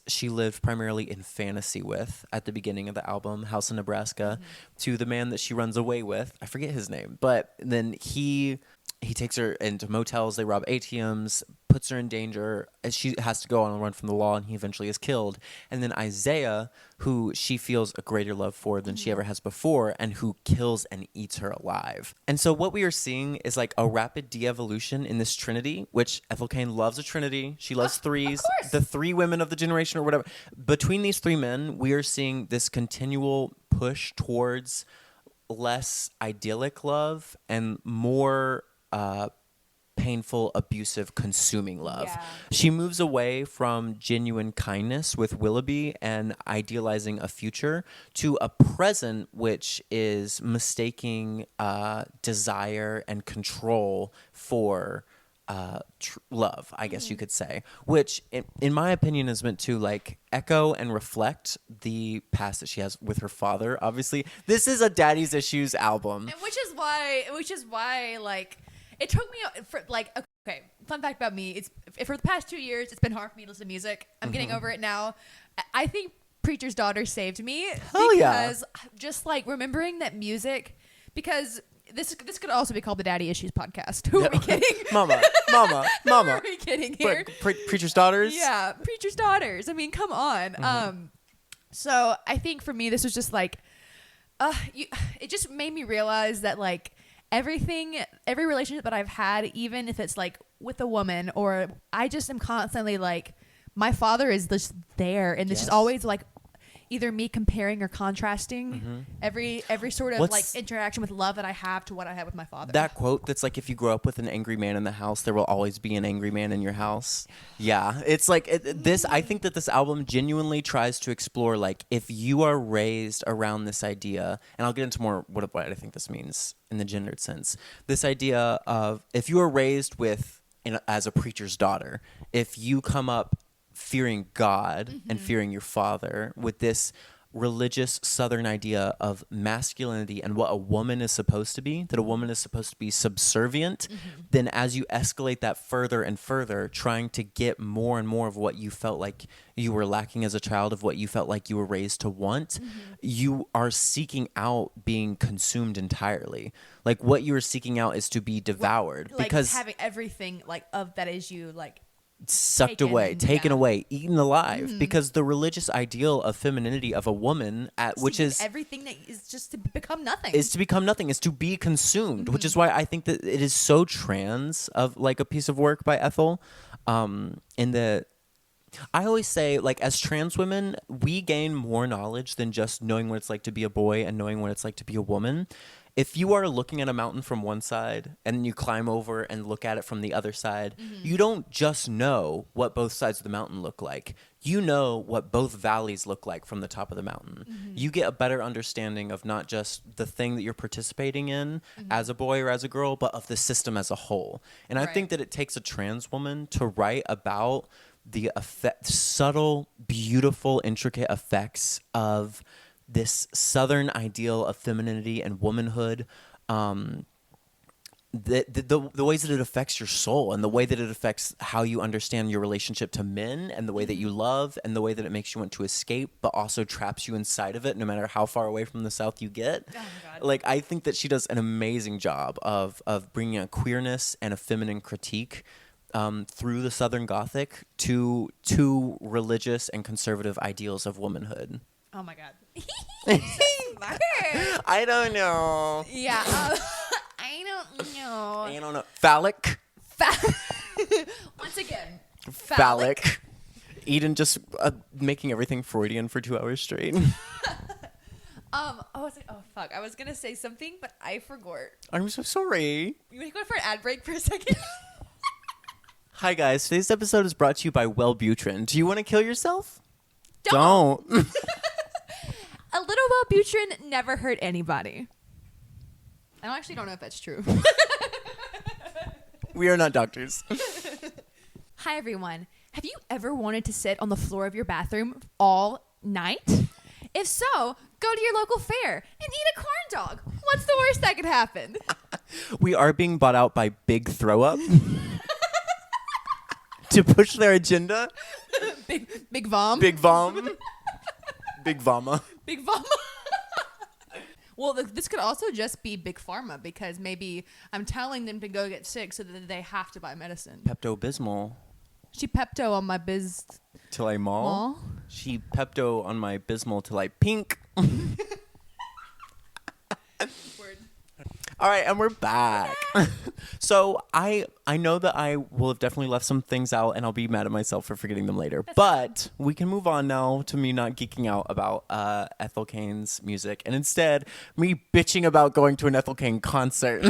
S2: she lived primarily in fantasy with at the beginning of the album, House in Nebraska, to the man that she runs away with. I forget his name, but then he he takes her into motels, they rob ATMs, puts her in danger, as she has to go on a run from the law, and he eventually is killed. And then Isaiah, who she feels a greater love for than she ever has before, and who kills and eats her alive. And so what we are seeing is like a rapid de-evolution in this trinity, which Ethel Cain loves a trinity. She loves threes.
S1: Of course.
S2: The three women of the generation or whatever. Between these three men, we are seeing this continual push towards less idyllic love and more painful, abusive, consuming love.
S1: Yeah.
S2: She moves away from genuine kindness with Willoughby and idealizing a future to a present which is mistaking desire and control for love, I guess you could say, which in my opinion is meant to like echo and reflect the past that she has with her father. Obviously, this is a daddy's issues album.
S1: And which is why like it took me for like, okay, fun fact about me, it's for the past 2 years it's been hard for me to listen to music. I'm getting over it now. I think Preacher's Daughter saved me because just like remembering that music, because this could also be called the Daddy Issues podcast. Who are we kidding?
S2: Mama.
S1: Who are we kidding here?
S2: Preacher's Daughters?
S1: Yeah, Preacher's Daughters. I mean, come on. So I think for me, this was just like, it just made me realize that like every relationship that I've had, even if it's like with a woman, or I just am constantly like, my father is just there, and this is always like either me comparing or contrasting every sort of like interaction with love that I have to what I have with my father.
S2: That quote that's like, if you grow up with an angry man in the house, there will always be an angry man in your house. Yeah. It's like this, I think that this album genuinely tries to explore, like, if you are raised around this idea, and I'll get into more what I think this means in the gendered sense. This idea of if you are raised as a preacher's daughter, if you come up fearing God and fearing your father with this religious Southern idea of masculinity and what a woman is supposed to be, that a woman is supposed to be subservient, then as you escalate that further and further, trying to get more and more of what you felt like you were lacking as a child, of what you felt like you were raised to want, you are seeking out being consumed entirely. Like what you are seeking out is to be devoured,
S1: like
S2: because
S1: having everything like of that is you like
S2: taken away, eaten alive, because the religious ideal of femininity of a woman, which is
S1: everything that is just to become nothing,
S2: is to be consumed, which is why I think that it is so trans of like a piece of work by Ethel. I always say, like, as trans women, we gain more knowledge than just knowing what it's like to be a boy and knowing what it's like to be a woman. If you are looking at a mountain from one side and then you climb over and look at it from the other side, you don't just know what both sides of the mountain look like. You know what both valleys look like from the top of the mountain. You get a better understanding of not just the thing that you're participating in as a boy or as a girl, but of the system as a whole. And I think that it takes a trans woman to write about the subtle, beautiful, intricate effects of this Southern ideal of femininity and womanhood, the ways that it affects your soul, and the way that it affects how you understand your relationship to men, and the way that you love, and the way that it makes you want to escape, but also traps you inside of it, no matter how far away from the South you get. Oh my God. Like, I think that she does an amazing job of bringing a queerness and a feminine critique through the Southern Gothic to religious and conservative ideals of womanhood.
S1: Oh my God.
S2: I don't know.
S1: Yeah. I don't know.
S2: Phallic.
S1: Once again.
S2: Phallic. Eden just making everything Freudian for 2 hours straight.
S1: Fuck. I was going to say something, but I forgot.
S2: I'm so sorry.
S1: You want to go for an ad break for a second?
S2: Hi, guys. Today's episode is brought to you by Wellbutrin. Do you want to kill yourself?
S1: Don't. A little Wellbutrin never hurt anybody. I actually don't know if that's true.
S2: We are not doctors.
S1: Hi, everyone. Have you ever wanted to sit on the floor of your bathroom all night? If so, go to your local fair and eat a corn dog. What's the worst that could happen?
S2: We are being bought out by Big Throw Up to push their agenda.
S1: Big Vom.
S2: Big Vom. Big Vama.
S1: Big Vom. Well, this could also just be big pharma because maybe I'm telling them to go get sick so that they have to buy medicine.
S2: Pepto-Bismol.
S1: She Pepto on my biz.
S2: Till I maul. She Pepto on my Bismol till I pink.
S1: Word.
S2: All right, and we're back. So I know that I will have definitely left some things out, and I'll be mad at myself for forgetting them later. But we can move on now to me not geeking out about Ethel Cain's music, and instead me bitching about going to an Ethel Cain concert.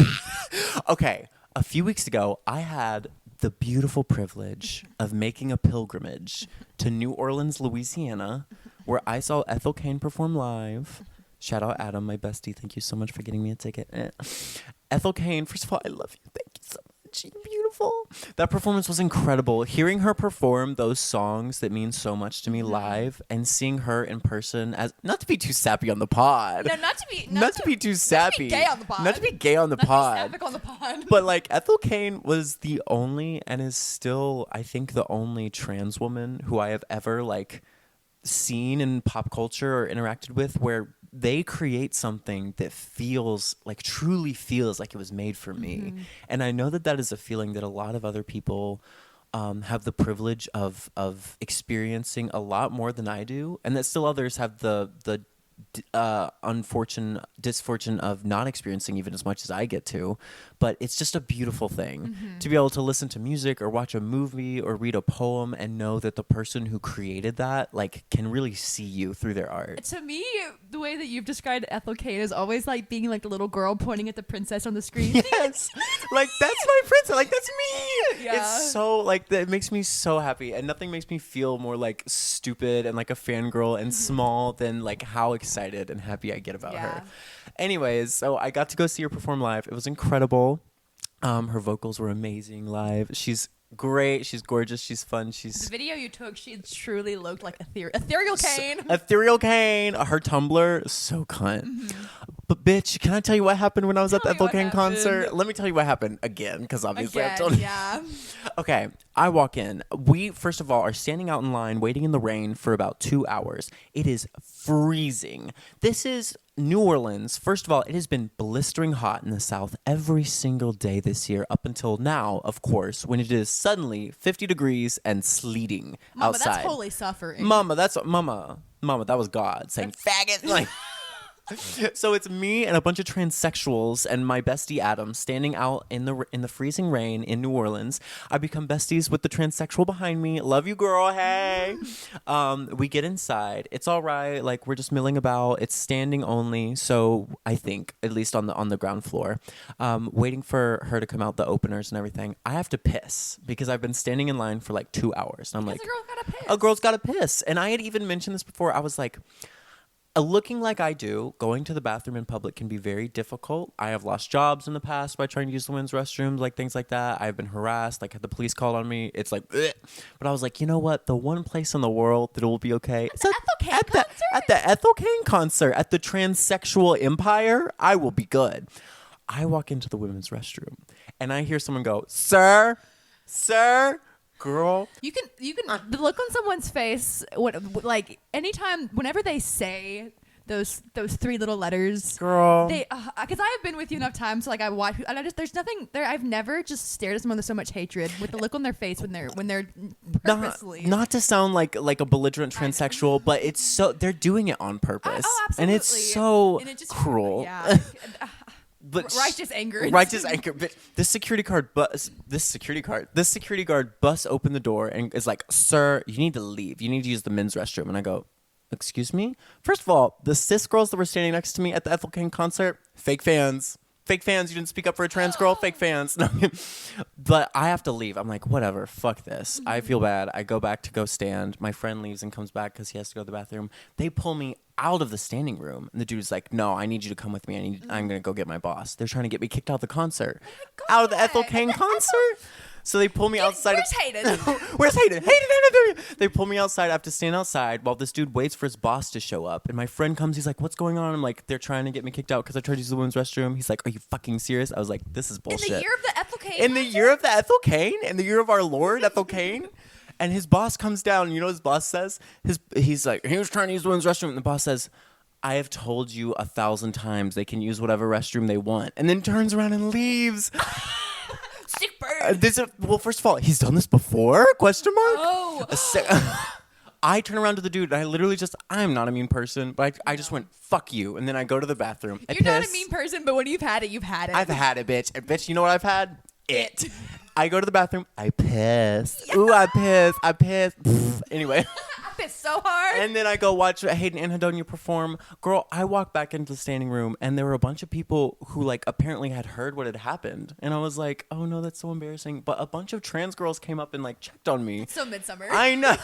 S2: Okay, a few weeks ago, I had the beautiful privilege of making a pilgrimage to New Orleans, Louisiana, where I saw Ethel Cain perform live. Shout out Adam, my bestie. Thank you so much for getting me a ticket. Ethel Cain, first of all, I love you. Thank you so much. She's beautiful. That performance was incredible. Hearing her perform those songs that mean so much to me live and seeing her in person, as not to be too sappy on the pod.
S1: No, not to be
S2: too sappy.
S1: Not to be gay on the pod.
S2: Not to be gay on the pod.
S1: Not to be sapphic on the pod.
S2: But like Ethel Cain was the only and is still, I think, the only trans woman who I have ever like seen in pop culture or interacted with where they create something that feels like truly feels like it was made for me. And I know that that is a feeling that a lot of other people have the privilege of experiencing a lot more than I do, and that still others have the disfortune of not experiencing even as much as I get to. But it's just a beautiful thing to be able to listen to music or watch a movie or read a poem and know that the person who created that like can really see you through their art.
S1: To me, the way that you've described Ethel Cain is always like being like the little girl pointing at the princess on the screen.
S2: Yes, like that's my princess, like that's me.
S1: Yeah.
S2: It's so like that, it makes me so happy, and nothing makes me feel more like stupid and like a fangirl and small than like how excited and happy I get about her. Anyways, so I got to go see her perform live. It was incredible. Her vocals were amazing live. She's great. She's gorgeous. She's fun.
S1: The video you took, she truly looked like Ethereal Cain.
S2: Ethereal Cain. Her Tumblr, so cunt. But bitch, can I tell you what happened when I was at the Ethel Cain concert? Let me tell you what happened again, because obviously I've told you.
S1: Yeah.
S2: Okay, I walk in. We, first of all, are standing out in line waiting in the rain for about 2 hours. It is freezing. This is New Orleans. First of all, it has been blistering hot in the South every single day this year up until now, of course, when it is suddenly 50 degrees and sleeting outside.
S1: That's holy suffering.
S2: Mama, that was God saying faggot. Like, so it's me and a bunch of transsexuals and my bestie Adam standing out in the freezing rain in New Orleans. I become besties with the transsexual behind me. Love you, girl. Hey. We get inside. It's all right. Like, we're just milling about. It's standing only. So I think, at least on the ground floor, waiting for her to come out, the openers and everything. I have to piss because I've been standing in line for like 2 hours. And I'm like, a girl's gotta piss. And I had even mentioned this before. I was like, looking like I do, going to the bathroom in public can be very difficult. I have lost jobs in the past by trying to use the women's restrooms, like things like that. I've been harassed, like had the police called on me. It's like, ugh. But I was like, you know what? The one place in the world that will be okay
S1: at
S2: the Ethel Cain concert, at the transsexual empire, I will be good. I walk into the women's restroom and I hear someone go, sir, girl.
S1: You can the look on someone's face like anytime whenever they say those three little letters,
S2: girl.
S1: They because I have been with you enough times, so like I watch and there's nothing there. I've never just stared at someone with so much hatred with the look on their face when they're purposely
S2: not to sound like a belligerent transsexual, but it's so they're doing it on purpose,
S1: absolutely.
S2: and it's so
S1: and it just,
S2: cruel.
S1: Yeah.
S2: But
S1: righteous anger.
S2: But this security guard busts open the door and is like, sir, you need to leave. You need to use the men's restroom. And I go, excuse me? First of all, the cis girls that were standing next to me at the Ethel Cain concert, fake fans. Fake fans. You didn't speak up for a trans girl. Fake fans. No. But I have to leave. I'm like, whatever. Fuck this. I feel bad. I go back to go stand. My friend leaves and comes back because he has to go to the bathroom. They pull me out of the standing room. And the dude's like, no, I need you to come with me. I'm going to go get my boss. They're trying to get me kicked out of the concert. Out of the Ethel Cain concert? So they pull me outside.
S1: Where's Hayden?
S2: Where's Hayden? Hayden. They pull me outside. I have to stand outside while this dude waits for his boss to show up. And my friend comes. He's like, what's going on? I'm like, they're trying to get me kicked out because I tried to use the women's restroom. He's like, are you fucking serious? I was like, this is bullshit.
S1: In the year of the Ethel Cain?
S2: In the year of the Ethel Cain? In the year of our Lord, Ethel Cain? And his boss comes down. And you know what his boss says? He's like, he was trying to use the women's restroom. And the boss says, I have told you 1,000 times they can use whatever restroom they want, and then turns around and leaves.
S1: Sick bird.
S2: Well, first of all, he's done this before? Question mark?
S1: Oh.
S2: I turn around to the dude, and I literally I'm not a mean person, but I just went, fuck you. And then I go to the bathroom.
S1: You're not a mean person, but when you've had it, you've had it.
S2: I've had it, bitch. And bitch, you know what I've had? It. I go to the bathroom. I piss. Yeah. Ooh, I piss. I piss. Anyway.
S1: I piss so hard.
S2: And then I go watch Hayden and Hadonia perform. Girl, I walk back into the standing room, and there were a bunch of people who, like, apparently had heard what had happened. And I was like, oh, no, that's so embarrassing. But a bunch of trans girls came up and, like, checked on me.
S1: So Midsummer.
S2: I know.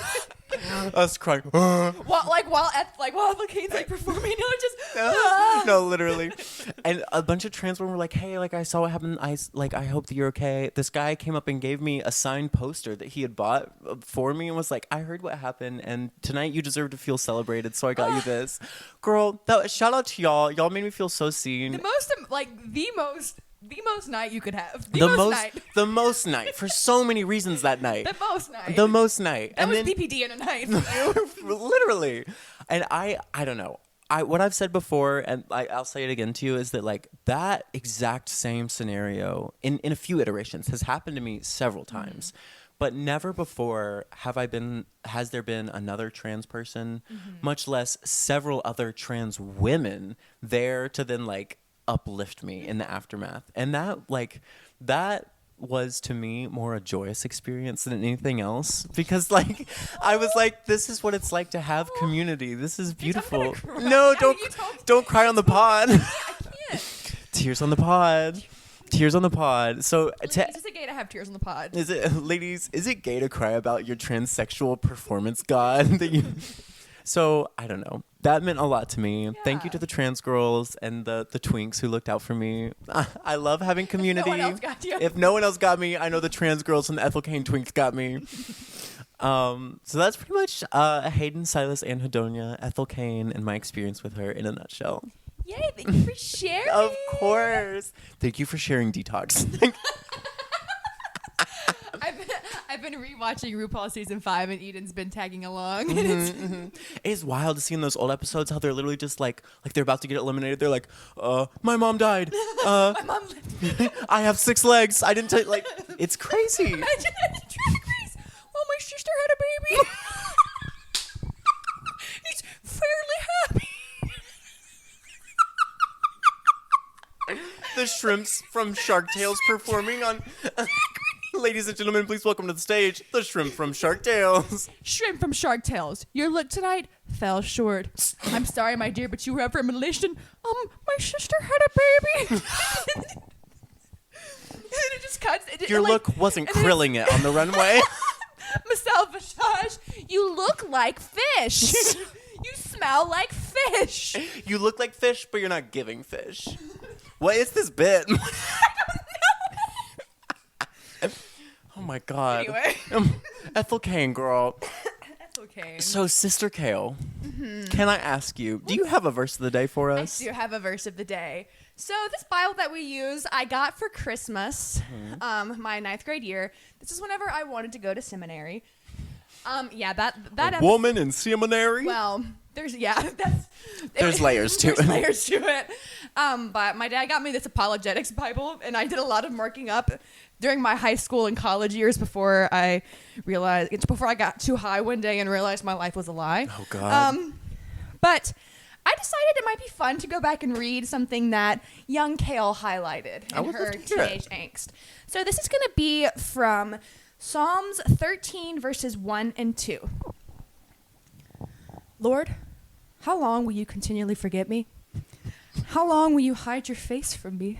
S2: Us crying.
S1: While Ethel Kane's, like, performing, it was just...
S2: No, literally. And a bunch of trans women were like, hey, like, I saw what happened. I hope that you're okay. This guy came up and gave me a signed poster that he had bought for me and was like, I heard what happened, and tonight you deserve to feel celebrated, so I got you this. Girl, shout out to y'all. Y'all made me feel so seen.
S1: The most night you could have.
S2: The most night for so many reasons that night. The most night.
S1: That was BPD in a night.
S2: Literally. And I don't know. What I've said before, and I'll say it again to you, is that like that exact same scenario in a few iterations has happened to me several times. But never before has there been another trans person, much less several other trans women there to then like uplift me in the aftermath. And that was to me more a joyous experience than anything else, because like I was like, this is what it's like to have community. This is beautiful. No, don't cry on the pod.
S1: I can't.
S2: Tears on the pod. Tears on the pod. So
S1: Is it gay to have tears on the pod?
S2: Ladies, is it gay to cry about your transsexual performance god? So I don't know. That meant a lot to me. Yeah. Thank you to the trans girls and the twinks who looked out for me. I love having community.
S1: If no one else got you.
S2: If no one else got me, I know the trans girls and the Ethel Kane twinks got me. So that's pretty much Hayden, Silas, and Hadonia, Ethel Kane, and my experience with her in a nutshell.
S1: Yay, thank you for sharing.
S2: Of course. Thank you for sharing Detox.
S1: I've been rewatching RuPaul season 5, and Eden's been tagging along.
S2: It's wild to see in those old episodes how they're literally just like they're about to get eliminated. They're like, my mom died.
S1: My mom lived.
S2: I have 6 legs. I didn't like. It's crazy.
S1: Imagine crazy. Well, my sister had a baby. He's fairly happy.
S2: The shrimps from Shark Tales performing on. Ladies and gentlemen, please welcome to the stage the shrimp from Shark Tales.
S1: Shrimp from Shark Tales. Your look tonight fell short. I'm sorry, my dear, but you were up for emulation. My sister had a baby. And then it just cuts.
S2: Your look wasn't krilling it on the runway.
S1: Michelle Visage, you look like fish. You smell like fish.
S2: You look like fish, but you're not giving fish. What is this bit? Oh my God.
S1: Anyway.
S2: Ethel Kane, girl.
S1: Ethel Kane.
S2: So, Sister Kayl, can I ask you, do you have a verse of the day for us?
S1: I do have a verse of the day. So this Bible that we use, I got for Christmas, my 9th grade year. This is whenever I wanted to go to seminary. That
S2: woman in seminary?
S1: Well, there's
S2: layers to it.
S1: Layers to it. But my dad got me this apologetics Bible, and I did a lot of marking up during my high school and college years before I got too high one day and realized my life was a lie.
S2: Oh God.
S1: But I decided it might be fun to go back and read something that young Kayl highlighted in her teenage angst. So this is going to be from Psalms 13 verses 1 and 2. Lord, how long will you continually forget me? How long will you hide your face from me?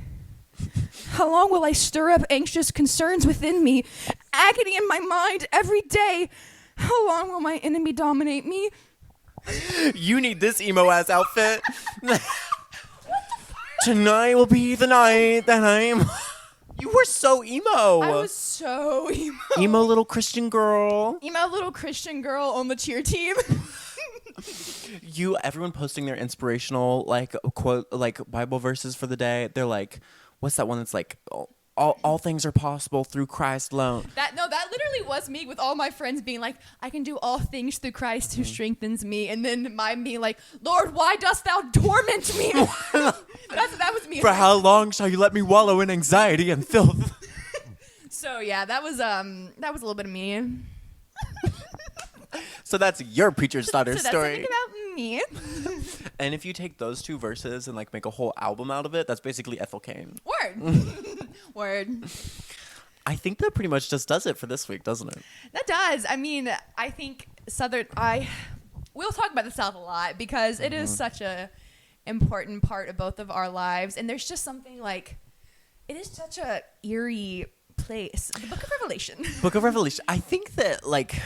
S1: How long will I stir up anxious concerns within me, agony in my mind every day? How long will my enemy dominate me?
S2: You need this emo ass outfit. Tonight will be the night that I'm. You were so emo.
S1: I was so emo.
S2: Emo little Christian girl.
S1: Emo little Christian girl on the cheer team.
S2: Everyone posting their inspirational like quote like Bible verses for the day. They're like, what's that one that's like, all things are possible through Christ alone.
S1: That literally was me with all my friends being like, I can do all things through Christ who strengthens me, and then mine being like, Lord, why dost thou torment me? that was me.
S2: For how long shall you let me wallow in anxiety and filth?
S1: So yeah, that was a little bit of me.
S2: So that's your preacher's daughter
S1: So
S2: story.
S1: that's something about me.
S2: And if you take those two verses and like make a whole album out of it, that's basically Ethel Kane.
S1: Word.
S2: I think that pretty much just does it for this week, doesn't it?
S1: That does. I mean, I think we'll talk about the South a lot because it is such a important part of both of our lives, and there's just something like, it is such a eerie place. The Book of Revelation.
S2: Book of Revelation. I think that like,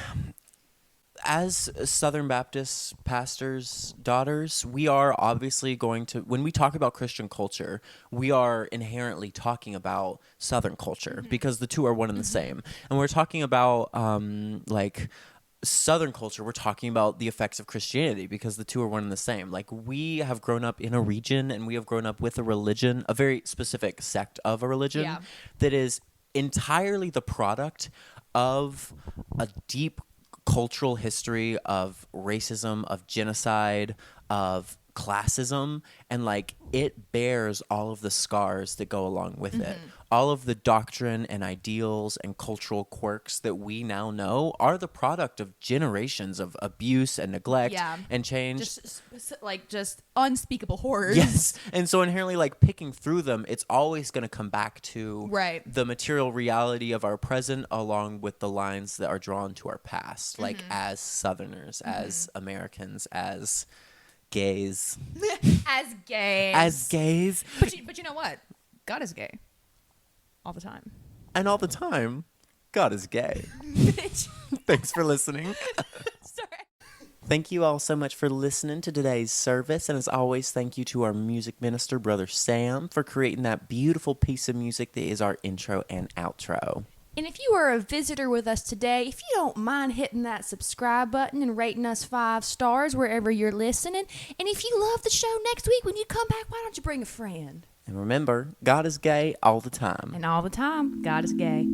S2: as Southern Baptist pastors' daughters, we are obviously going to, when we talk about Christian culture, we are inherently talking about Southern culture because the two are one and the same. And we're talking about like Southern culture, we're talking about the effects of Christianity because the two are one and the same. Like, we have grown up in a region and we have grown up with a religion, a very specific sect of a religion that is entirely the product of a deep cultural history of racism, of genocide, of classism, and like it bears all of the scars that go along with it. All of the doctrine and ideals and cultural quirks that we now know are the product of generations of abuse and neglect and change.
S1: Just unspeakable horrors.
S2: Yes. And so inherently, like, picking through them, it's always going to come back to the material reality of our present along with the lines that are drawn to our past, like as Southerners, as Americans, as gays. As gays.
S1: But you know what? God is gay. All the time.
S2: And all the time, God is gay. Thanks for listening.
S1: Sorry.
S2: Thank you all so much for listening to today's service. And as always, thank you to our music minister, Brother Sam, for creating that beautiful piece of music that is our intro and outro.
S1: And if you are a visitor with us today, if you don't mind hitting that subscribe button and rating us 5 stars wherever you're listening. And if you love the show next week, when you come back, why don't you bring a friend?
S2: And remember, God is gay all the time.
S1: And all the time, God is gay.